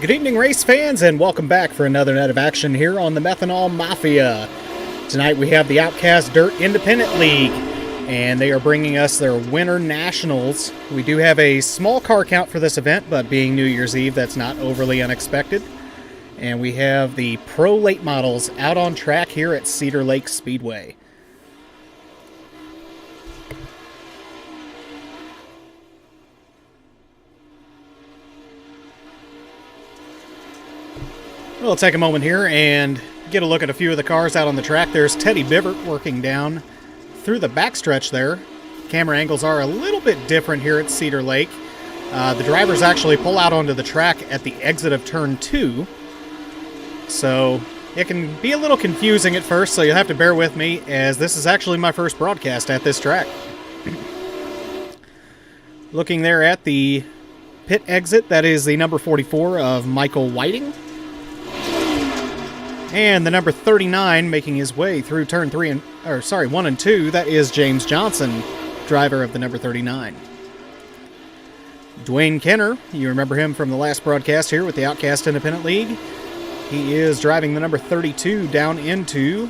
Good evening, race fans, and welcome back for another night of action here on the Methanol Mafia. Tonight we have the Outcast Dirt Independent League, and they are bringing us their Winter Nationals. We do have a small car count for this event, but being New Year's Eve, that's not overly unexpected. And we have the Pro Late Models out on track here at Cedar Lake Speedway. We'll take a moment here and get a look at a few of the cars out on the track. There's Teddy Bivert working down through the backstretch there. Camera angles are a little bit different here at Cedar Lake. The drivers actually pull out onto the track at the exit of Turn 2. So it can be a little confusing at first, so you'll have to bear with me, as this is actually my first broadcast at this track. Looking there at the pit exit, that is the number 44 of Michael Whiting. And the number 39 making his way through turn 1 and 2, that is James Johnson, driver of the number 39. Dwayne Kenner, you remember him from the last broadcast here with the Outcast Independent League. He is driving the number 32 down into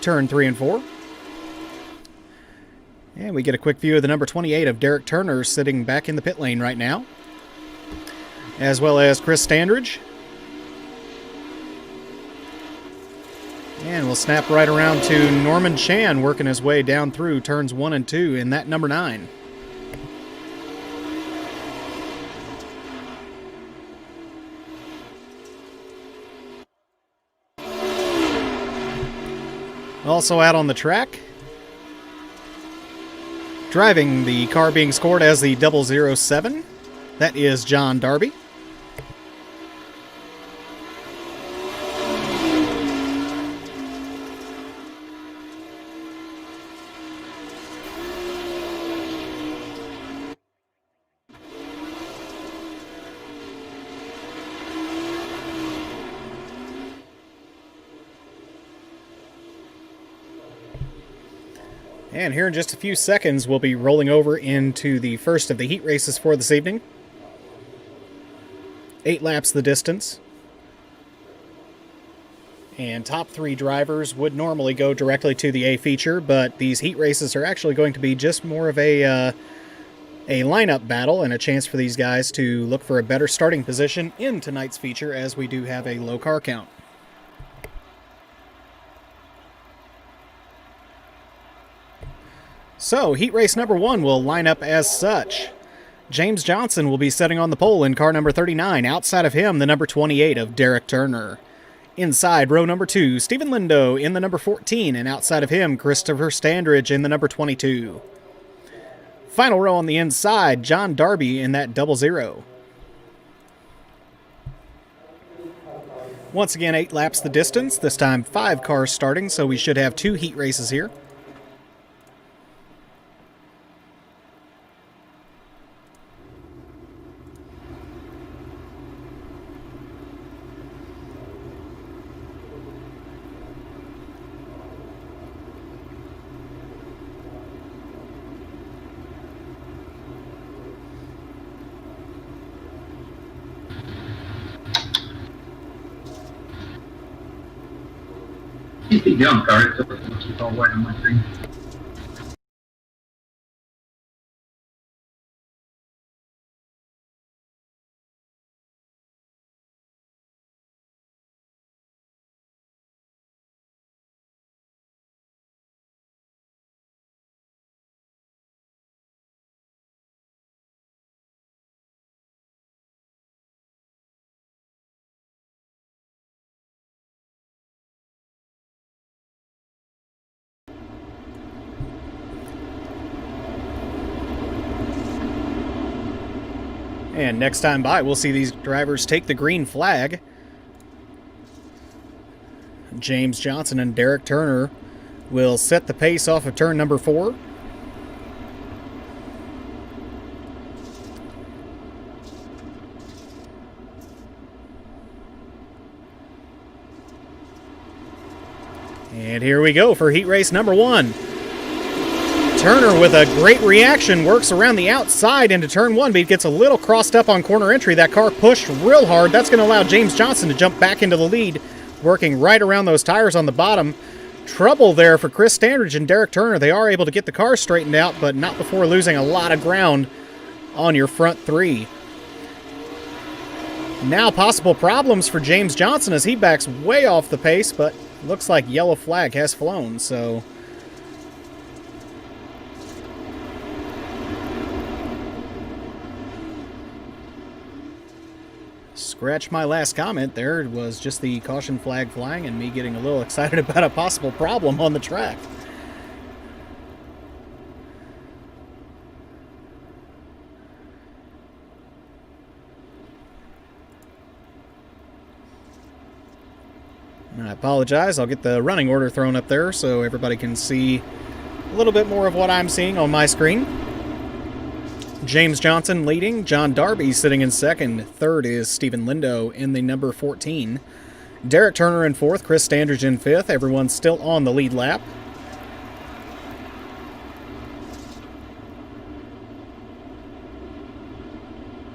turn 3 and 4. And we get a quick view of the number 28 of Derek Turner sitting back in the pit lane right now, as well as Chris Standridge. And we'll snap right around to Norman Chan working his way down through turns 1 and 2 in that number 9. Also out on the track, driving the car being scored as the 007, that is John Darby. And here in just a few seconds, we'll be rolling over into the first of the heat races for this evening. 8 laps the distance. And top 3 drivers would normally go directly to the A feature, but these heat races are actually going to be just more of a lineup battle and a chance for these guys to look for a better starting position in tonight's feature, as we do have a low car count. So, heat race number 1 will line up as such. James Johnson will be setting on the pole in car number 39. Outside of him, the number 28 of Derek Turner. Inside row number 2, Stephen Lindo in the number 14, and outside of him, Christopher Standridge in the number 22. Final row on the inside, John Darby in that 00. Once again, 8 laps the distance. This time 5 cars starting, so we should have 2 heat races here. Keep young, sorry, so it's all white on my thing. And next time by, we'll see these drivers take the green flag. James Johnson and Derek Turner will set the pace off of turn number 4. And here we go for heat race number 1. Turner with a great reaction, works around the outside into turn one, but he gets a little crossed up on corner entry. That car pushed real hard. That's going to allow James Johnson to jump back into the lead, working right around those tires on the bottom. Trouble there for Chris Standridge and Derek Turner. They are able to get the car straightened out, but not before losing a lot of ground on your front three. Now possible problems for James Johnson as he backs way off the pace, but looks like yellow flag has flown, so... Scratch my last comment there. It was just the caution flag flying and me getting a little excited about a possible problem on the track. I apologize. I'll get the running order thrown up there so everybody can see a little bit more of what I'm seeing on my screen. James Johnson leading, John Darby sitting in second. Third is Stephen Lindo in the number 14. Derek Turner in fourth, Chris Standridge in fifth. Everyone's still on the lead lap.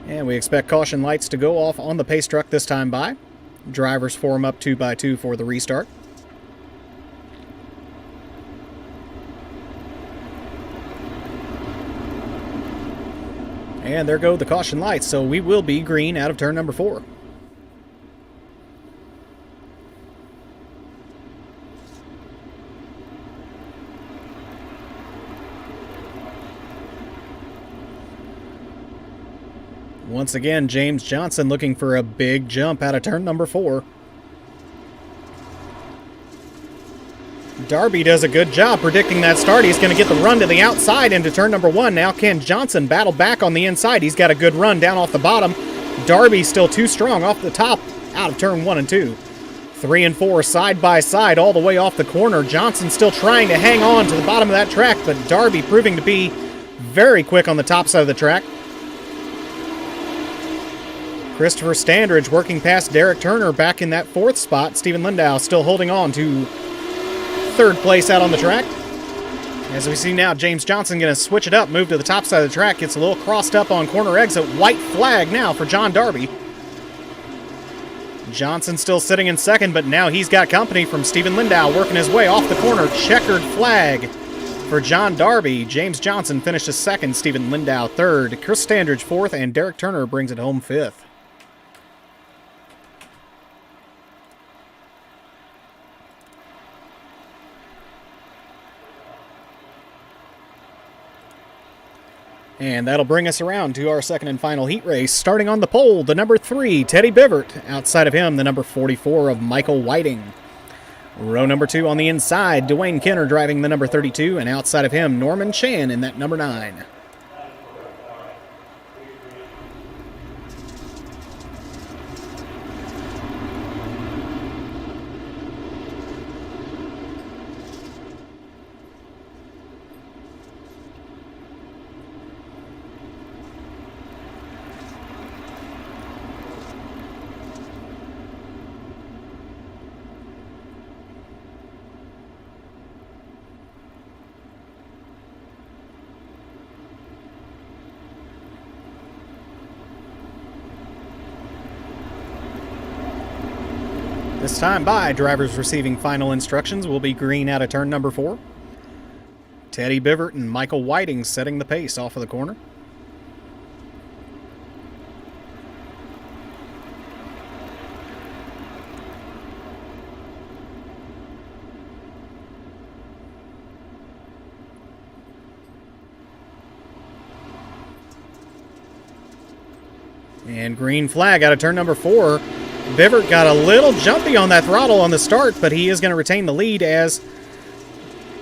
And we expect caution lights to go off on the pace truck this time by. Drivers form up 2 by 2 for the restart. And there go the caution lights, so we will be green out of turn number 4. Once again, James Johnson looking for a big jump out of turn number 4. Darby does a good job predicting that start. He's going to get the run to the outside into turn number 1. Now Ken Johnson battle back on the inside. He's got a good run down off the bottom. Darby still too strong off the top out of turn 1 and 2. 3 and 4 side by side all the way off the corner. Johnson still trying to hang on to the bottom of that track, but Darby proving to be very quick on the top side of the track. Christopher Standridge working past Derek Turner back in that 4th spot. Stephen Lindau still holding on to 3rd place out on the track. As we see now, James Johnson going to switch it up, move to the top side of the track, gets a little crossed up on corner exit. White flag now for John Darby. Johnson still sitting in second, but now he's got company from Stephen Lindau working his way off the corner. Checkered flag for John Darby. James Johnson finishes second, Stephen Lindau third, Chris Standridge fourth, and Derek Turner brings it home fifth. And that'll bring us around to our second and final heat race. Starting on the pole, the number 3, Teddy Bivert. Outside of him, the number 44 of Michael Whiting. Row number 2 on the inside, Dwayne Kenner driving the number 32, and outside of him, Norman Chan in that number 9. This time by, drivers receiving final instructions will be green out of turn number 4. Teddy Bivert and Michael Whiting setting the pace off of the corner. And green flag out of turn number 4. Bivert got a little jumpy on that throttle on the start, but he is going to retain the lead as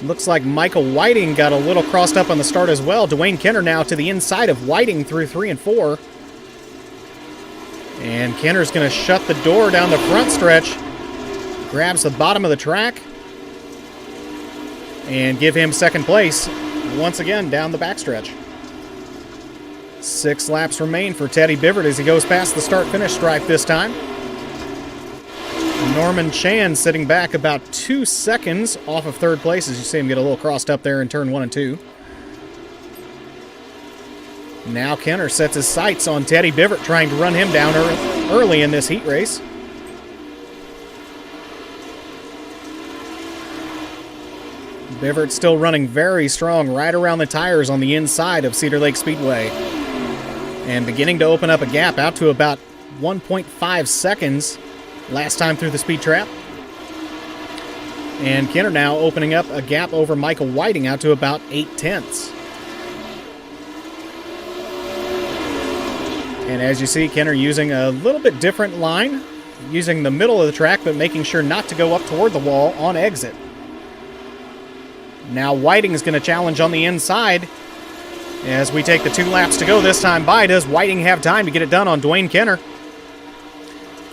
looks like Michael Whiting got a little crossed up on the start as well. Dwayne Kenner now to the inside of Whiting through 3 and 4. And Kenner's going to shut the door down the front stretch. Grabs the bottom of the track. And give him second place once again down the backstretch. 6 laps remain for Teddy Bivert as he goes past the start-finish stripe this time. Norman Chan sitting back about 2 seconds off of third place as you see him get a little crossed up there in turn 1 and 2. Now Kenner sets his sights on Teddy Bivert, trying to run him down early in this heat race. Bivert still running very strong right around the tires on the inside of Cedar Lake Speedway. And beginning to open up a gap out to about 1.5 seconds last time through the speed trap. And Kenner now opening up a gap over Michael Whiting out to about 0.8. And as you see, Kenner using a little bit different line, using the middle of the track, but making sure not to go up toward the wall on exit. Now Whiting is going to challenge on the inside as we take the 2 laps to go this time by. Does Whiting have time to get it done on Dwayne Kenner?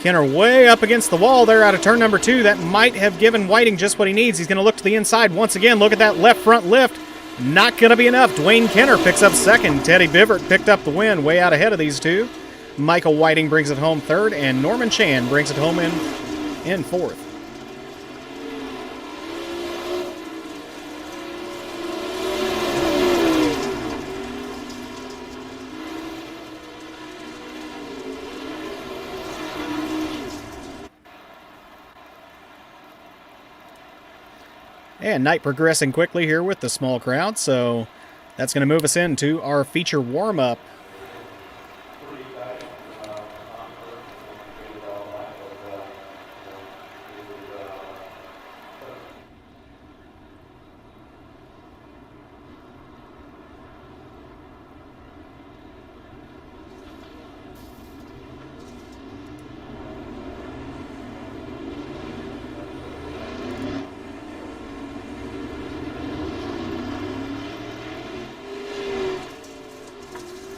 Kenner way up against the wall there out of turn number 2. That might have given Whiting just what he needs. He's going to look to the inside once again. Look at that left front lift. Not going to be enough. Dwayne Kenner picks up second. Teddy Bivert picked up the win way out ahead of these two. Michael Whiting brings it home third, and Norman Chan brings it home in fourth. And night progressing quickly here with the small crowd, so that's going to move us into our feature warm-up.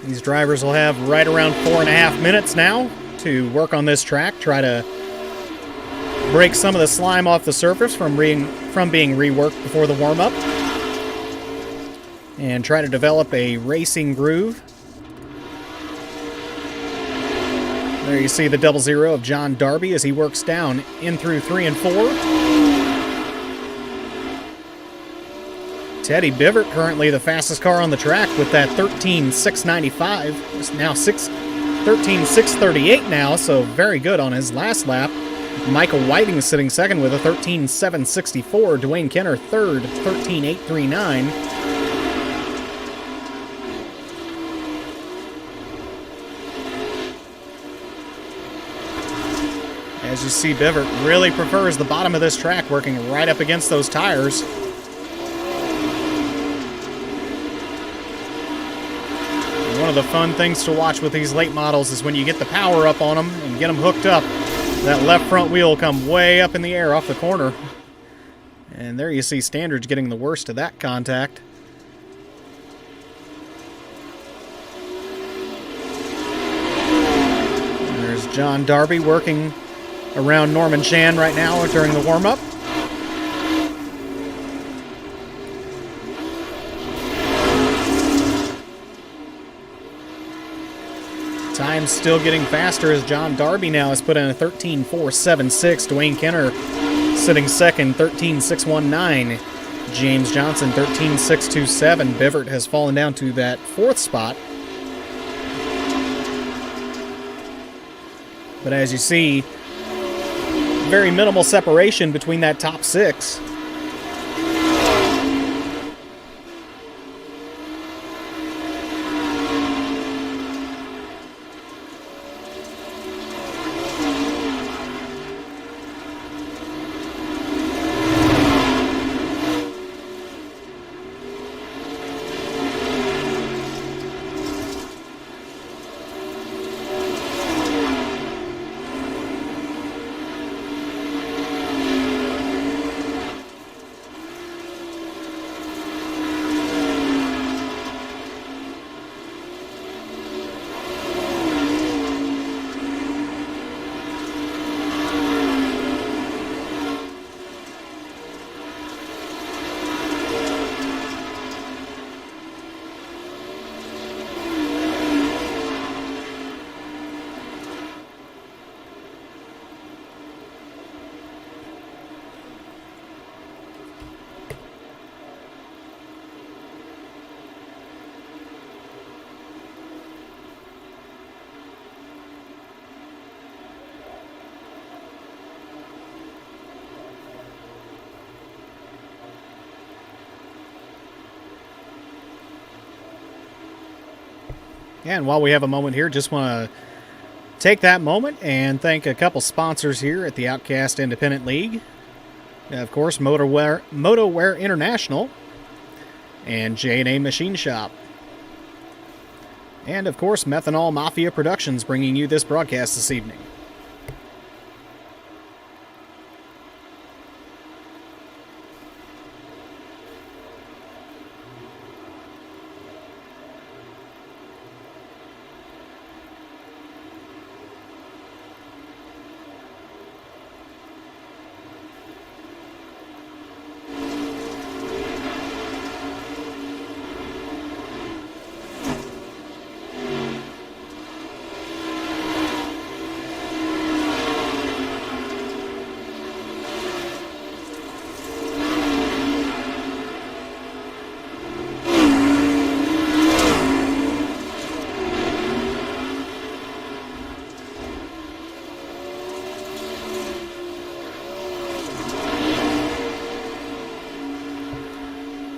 These drivers will have right around 4.5 minutes now to work on this track, try to break some of the slime off the surface from being reworked before the warm-up, and try to develop a racing groove. There you see the 00 of John Darby as he works down in through 3 and 4. Teddy Bivert currently the fastest car on the track with that 13.695. It's now 13.638 now, so very good on his last lap. Michael Whiting is sitting second with a 13.764. Dwayne Kenner third, 13.839. As you see, Bivert really prefers the bottom of this track, working right up against those tires. One of the fun things to watch with these late models is when you get the power up on them and get them hooked up, that left front wheel will come way up in the air off the corner. And there you see Standards getting the worst of that contact. And there's John Darby working around Norman Chan right now during the warm-up. Time's still getting faster as John Darby now has put in a 13.476. Dwayne Kenner sitting second, 13.619. James Johnson, 13.627. Bivert has fallen down to that fourth spot. But as you see, very minimal separation between that top 6. And while we have a moment here, just want to take that moment and thank a couple sponsors here at the Outcast Independent League. Of course, MotoWear International and J&A Machine Shop. And of course, Methanol Mafia Productions bringing you this broadcast this evening.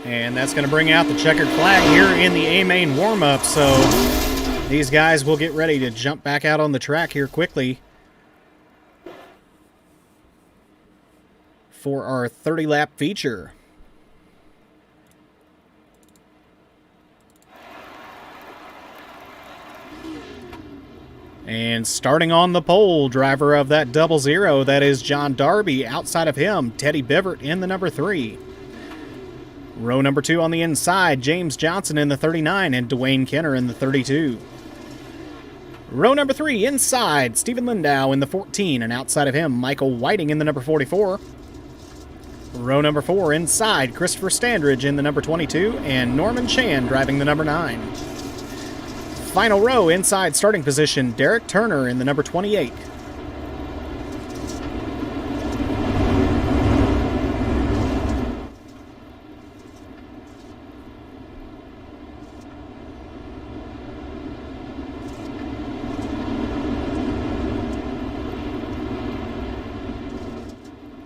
And that's going to bring out the checkered flag here in the A-Main warm-up, so these guys will get ready to jump back out on the track here quickly for our 30-lap feature. And starting on the pole, driver of that 00, that is John Darby. Outside of him, Teddy Bivert in the number 3. Row number 2 on the inside, James Johnson in the 39 and Dwayne Kenner in the 32. Row number 3 inside, Stephen Lindau in the 14, and outside of him, Michael Whiting in the number 44. Row number 4 inside, Christopher Standridge in the number 22, and Norman Chan driving the number 9. Final row inside starting position, Derek Turner in the number 28.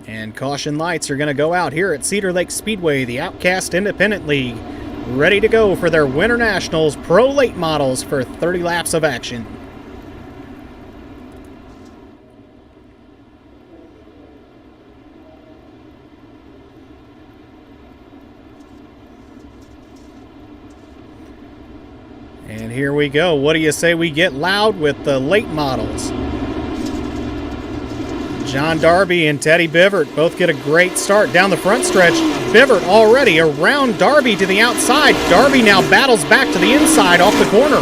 And caution lights are going to go out here at Cedar Lake Speedway, the Outcast Independent League, ready to go for their Winter Nationals Pro Late Models for 30 laps of action. And here we go. What do you say we get loud with the late models? John Darby and Teddy Bivert both get a great start down the front stretch. Bivert already around Darby to the outside. Darby now battles back to the inside off the corner.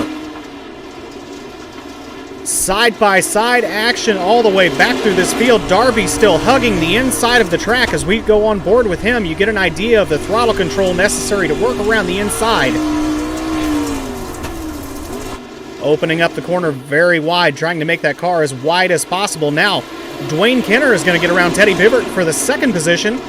Side-by-side action all the way back through this field. Darby still hugging the inside of the track. As we go on board with him, you get an idea of the throttle control necessary to work around the inside. Opening up the corner very wide, trying to make that car as wide as possible. Now, Dwayne Kenner is going to get around Teddy Bivert for the second position.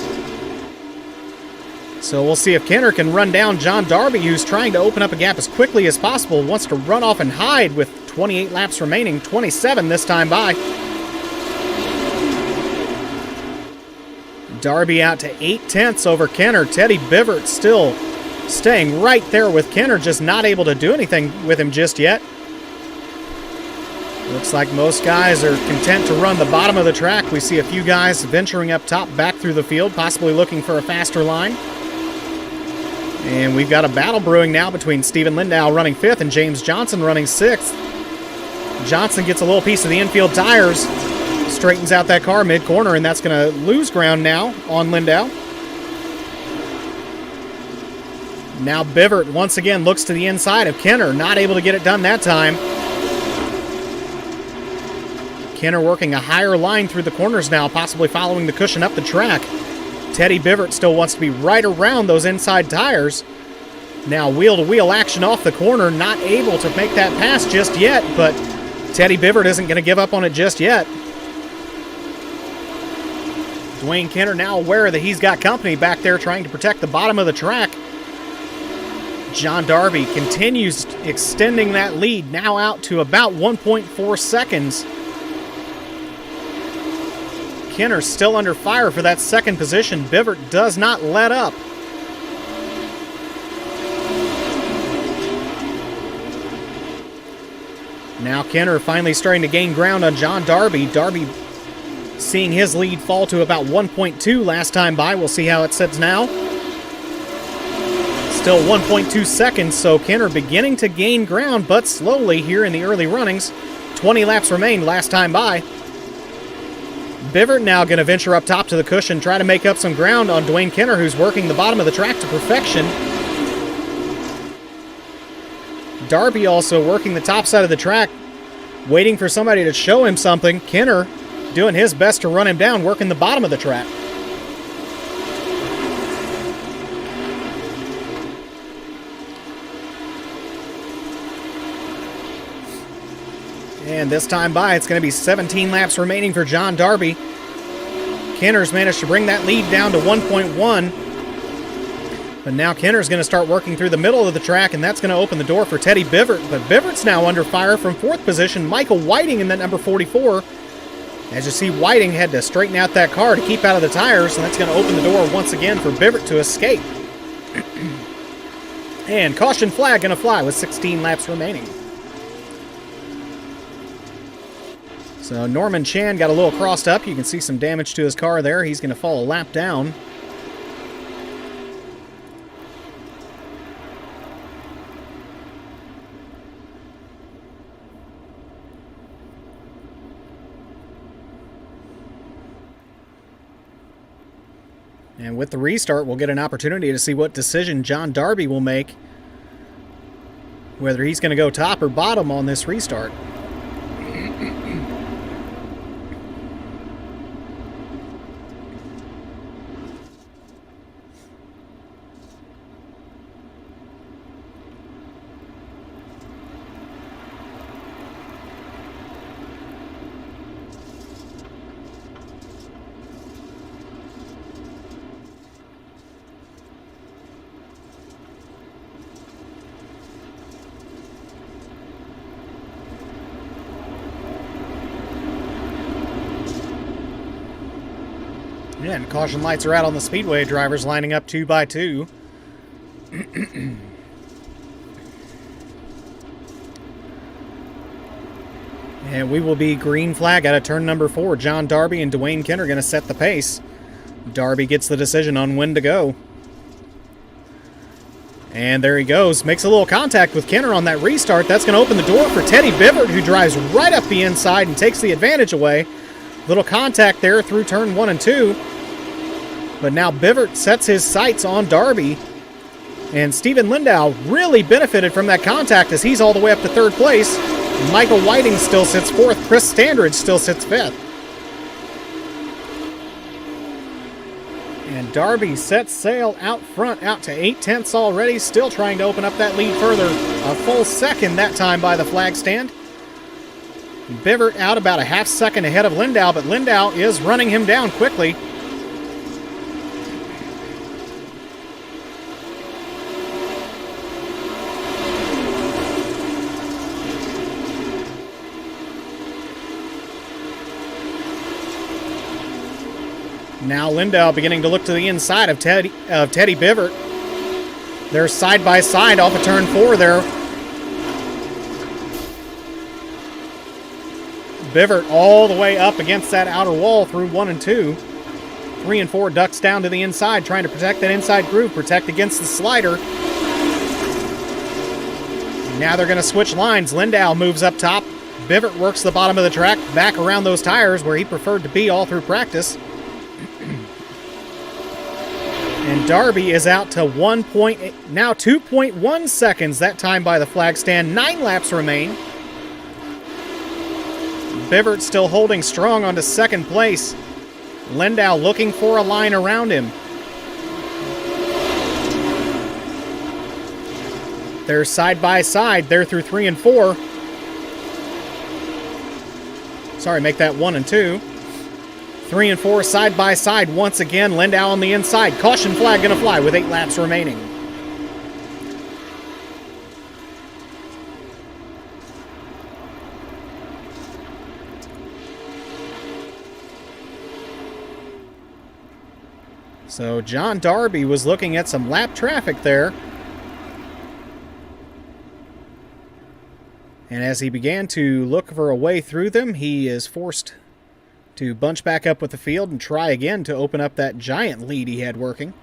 So we'll see if Kenner can run down John Darby, who's trying to open up a gap as quickly as possible, wants to run off and hide with 28 laps remaining, 27 this time by. Darby out to 8/10 over Kenner. Teddy Bivert still staying right there with Kenner, just not able to do anything with him just yet. Looks like most guys are content to run the bottom of the track. We see a few guys venturing up top back through the field, possibly looking for a faster line. And we've got a battle brewing now between Stephen Lindau running 5th and James Johnson running 6th. Johnson gets a little piece of the infield tires, straightens out that car mid-corner, and that's going to lose ground now on Lindau. Now Bivert once again looks to the inside of Kenner, not able to get it done that time. Kenner working a higher line through the corners now, possibly following the cushion up the track. Teddy Bivert still wants to be right around those inside tires. Now wheel-to-wheel action off the corner, not able to make that pass just yet, but Teddy Bivert isn't going to give up on it just yet. Dwayne Kenner now aware that he's got company back there trying to protect the bottom of the track. John Darby continues extending that lead, now out to about 1.4 seconds. Kenner still under fire for that second position. Bivert does not let up. Now Kenner finally starting to gain ground on John Darby. Darby seeing his lead fall to about 1.2 last time by. We'll see how it sits now. Still 1.2 seconds, so Kenner beginning to gain ground, but slowly here in the early runnings. 20 laps remain last time by. Bivert now going to venture up top to the cushion, try to make up some ground on Dwayne Kenner, who's working the bottom of the track to perfection. Darby also working the top side of the track, waiting for somebody to show him something. Kenner doing his best to run him down, working the bottom of the track. And this time by, it's going to be 17 laps remaining for John Darby. Kenner's managed to bring that lead down to 1.1. But now Kenner's going to start working through the middle of the track, and that's going to open the door for Teddy Bivert. But Bivert's now under fire from fourth position. Michael Whiting in that number 44. As you see, Whiting had to straighten out that car to keep out of the tires, and that's going to open the door once again for Bivert to escape. And caution flag going to fly with 16 laps remaining. So Norman Chan got a little crossed up. You can see some damage to his car there. He's going to fall a lap down. And with the restart, we'll get an opportunity to see what decision John Darby will make, whether he's going to go top or bottom on this restart. Yeah, and caution lights are out on the speedway. Drivers lining up 2 by 2. And we will be green flag out of turn number 4. John Darby and Dwayne Kenner going to set the pace. Darby gets the decision on when to go. And there he goes. Makes a little contact with Kenner on that restart. That's going to open the door for Teddy Bivert, who drives right up the inside and takes the advantage away. Little contact there through turn 1 and 2. But now Bivert sets his sights on Darby. And Steven Lindau really benefited from that contact as he's all the way up to third place. Michael Whiting still sits fourth. Chris Standridge still sits fifth. And Darby sets sail out front, out to 8/10 already. Still trying to open up that lead further. A full second that time by the flag stand. Bivert out about a half second ahead of Lindau, but Lindau is running him down quickly. Now Lindau beginning to look to the inside of Teddy Bivert. They're side by side off of turn 4 there. Bivert all the way up against that outer wall through 1 and 2. 3 and 4 ducks down to the inside, trying to protect that inside groove, protect against the slider. Now they're going to switch lines. Lindau moves up top. Bivert works the bottom of the track back around those tires where he preferred to be all through practice. And Darby is out to 2.1 seconds that time by the flag stand. 9 laps remain. Bivert still holding strong onto second place. Lindau looking for a line around him. They're side by side. They're through 3 and 4. Sorry, make that 1 and 2. 3 and 4 side by side once again. Lindau on the inside. Caution flag going to fly with 8 laps remaining. So John Darby was looking at some lap traffic there. And as he began to look for a way through them, he is forced to bunch back up with the field and try again to open up that giant lead he had working.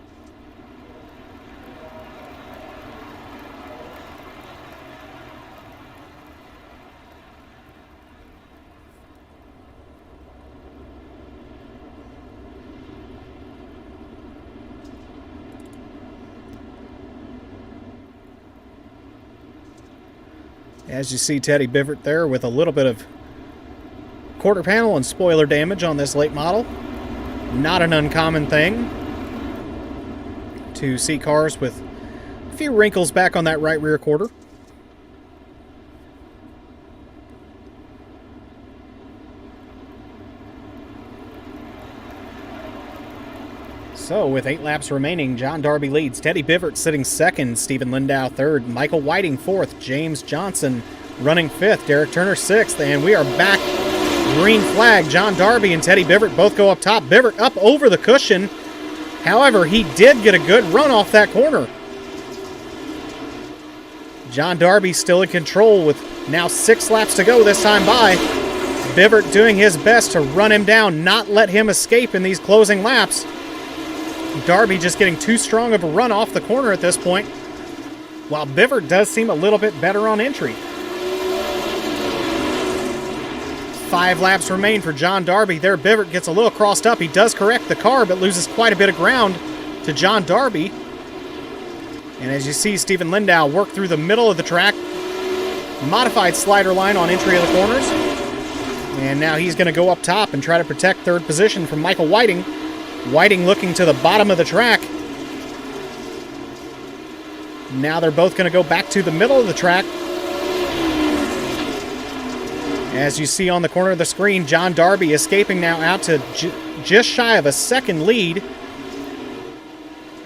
As you see Teddy Bivert there with a little bit of quarter panel and spoiler damage on this late model. Not an uncommon thing to see cars with a few wrinkles back on that right rear quarter. So, with 8 laps remaining, John Darby leads. Teddy Bivert sitting second, Stephen Lindau third, Michael Whiting fourth, James Johnson running fifth, Derek Turner sixth, and we are back. Green flag. John Darby and Teddy Bivert both go up top. Bivert up over the cushion. However, he did get a good run off that corner. John Darby still in control with now 6 laps to go this time by. Bivert doing his best to run him down, not let him escape in these closing laps. Darby just getting too strong of a run off the corner at this point, while Bivert does seem a little bit better on entry. 5 laps remain for John Darby. There, Bivert gets a little crossed up. He does correct the car, but loses quite a bit of ground to John Darby. And as you see, Stephen Lindau work through the middle of the track. Modified slider line on entry of the corners. And now he's going to go up top and try to protect third position from Michael Whiting. Whiting looking to the bottom of the track. Now they're both going to go back to the middle of the track. As you see on the corner of the screen, John Darby escaping now out to just shy of a second lead.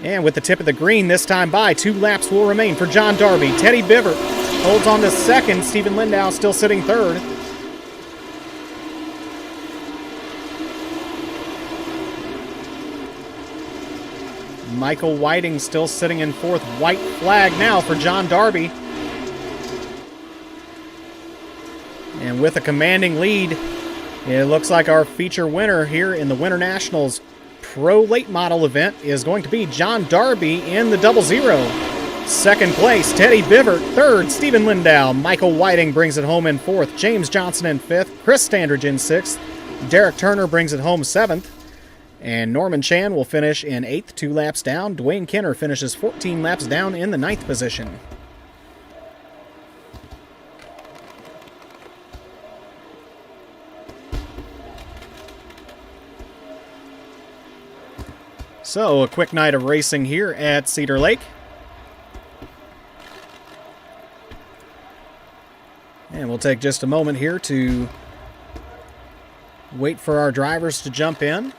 And with the tip of the green this time by, 2 laps will remain for John Darby. Teddy Bivert holds on to second. Stephen Lindau still sitting third. Michael Whiting still sitting in fourth. White flag now for John Darby. And with a commanding lead, it looks like our feature winner here in the Winter Nationals Pro Late Model event is going to be John Darby in the 00. Second place, Teddy Bivert. Third, Stephen Lindau. Michael Whiting brings it home in fourth. James Johnson in fifth. Chris Standridge in sixth. Derek Turner brings it home seventh. And Norman Chan will finish in 8th, 2 laps down. Dwayne Kenner finishes 14 laps down in the 9th position. So, a quick night of racing here at Cedar Lake. And we'll take just a moment here to wait for our drivers to jump in.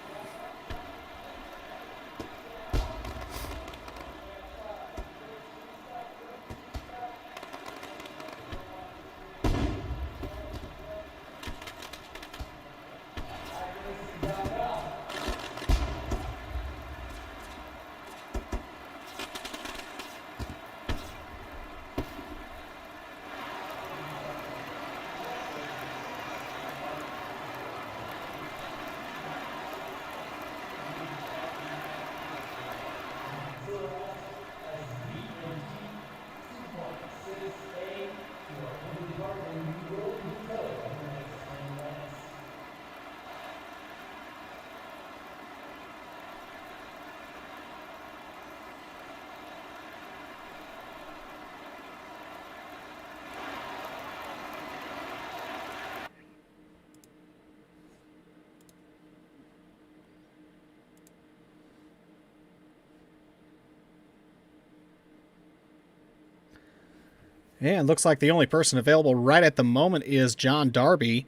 Yeah, it looks like the only person available right at the moment is John Darby.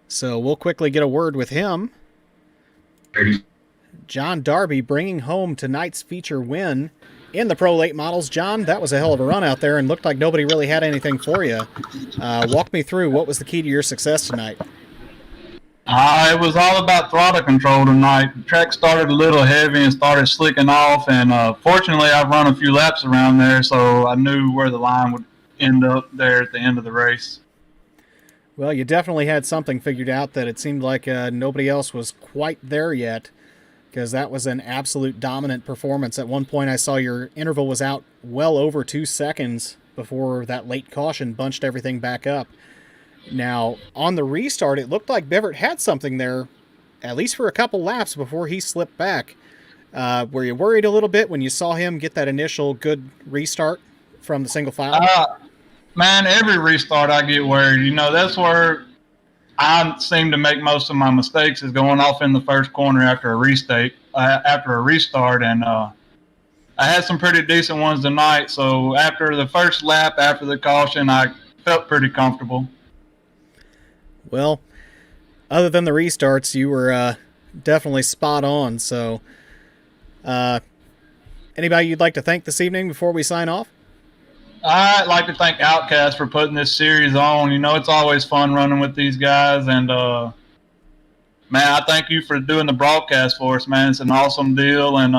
So we'll quickly get a word with him. John Darby bringing home tonight's feature win in the Pro Late Models. John, that was a hell of a run out there and looked like nobody really had anything for you. Walk me through, what was the key to your success tonight? It was all about throttle control tonight. The track started a little heavy and started slicking off, and fortunately I've run a few laps around there, so I knew where the line would end up there at the end of the race. Well, you definitely had something figured out that it seemed like nobody else was quite there yet, because that was an absolute dominant performance. At one point, I saw your interval was out well over 2 seconds before that late caution bunched everything back up. Now, on the restart, it looked like Bivert had something there, at least for a couple laps before he slipped back. Were you worried a little bit when you saw him get that initial good restart from the single file? Man, every restart I get worried. You know, that's where I seem to make most of my mistakes, is going off in the first corner after a restart, and I had some pretty decent ones tonight. So after the first lap, after the caution, I felt pretty comfortable. Well, other than the restarts, you were definitely spot on. So, anybody you'd like to thank this evening before we sign off? I'd like to thank Outcast for putting this series on. You know, it's always fun running with these guys, and man, I thank you for doing the broadcast for us, man. It's an awesome deal, and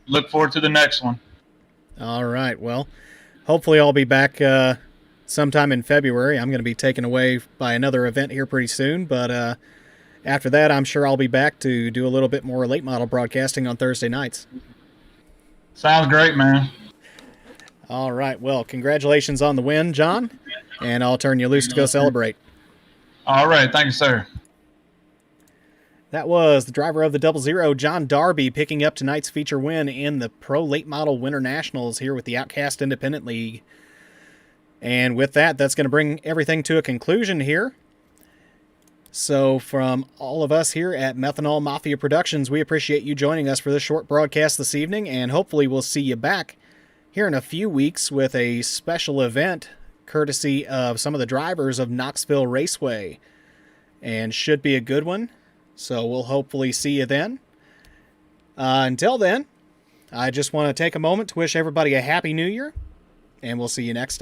look forward to the next one. All right. Well, hopefully I'll be back sometime in February. I'm going to be taken away by another event here pretty soon, but after that, I'm sure I'll be back to do a little bit more late model broadcasting on Thursday nights. Sounds great, man. All right. Well, congratulations on the win, John, and I'll turn you loose to go celebrate. All right. Thank you, sir. That was the driver of the 00, John Darby, picking up tonight's feature win in the Pro Late Model Winter Nationals here with the Outcast Independent League. And with that, that's going to bring everything to a conclusion here. So from all of us here at Methanol Mafia Productions, we appreciate you joining us for this short broadcast this evening, and hopefully we'll see you back here in a few weeks with a special event courtesy of some of the drivers of Knoxville Raceway. And should be a good one, so we'll hopefully see you then. Until then, I just want to take a moment to wish everybody a Happy New Year, and we'll see you next time.